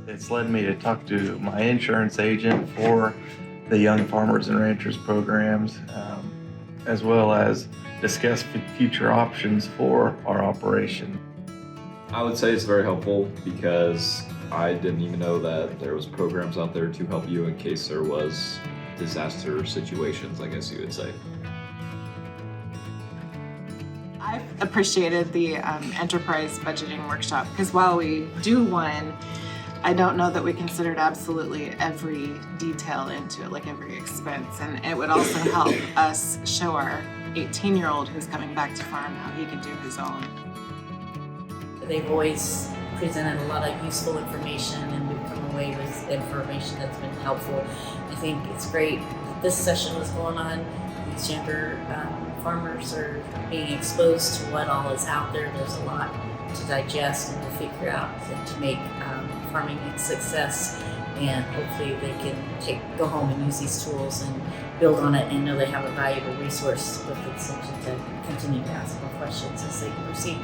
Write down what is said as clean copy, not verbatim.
it's led me to talk to my insurance agent for the Young Farmers and Ranchers programs, as well as discuss future options for our operation. I would say it's very helpful because I didn't even know that there was programs out there to help you in case there was disaster situations, I guess you would say. I've appreciated the enterprise budgeting workshop because while we do one, I don't know that we considered absolutely every detail into it, like every expense. And it would also help us show our 18-year-old who's coming back to farm how he can do his own. They've always presented a lot of useful information, and we've come away with information that's been helpful. I think it's great that this session was going on. These younger farmers are being exposed to what all is out there. There's a lot to digest and to figure out and to make farming a success. And hopefully they can go home and use these tools and build on it and know they have a valuable resource with the intention to continue to ask more questions as they proceed.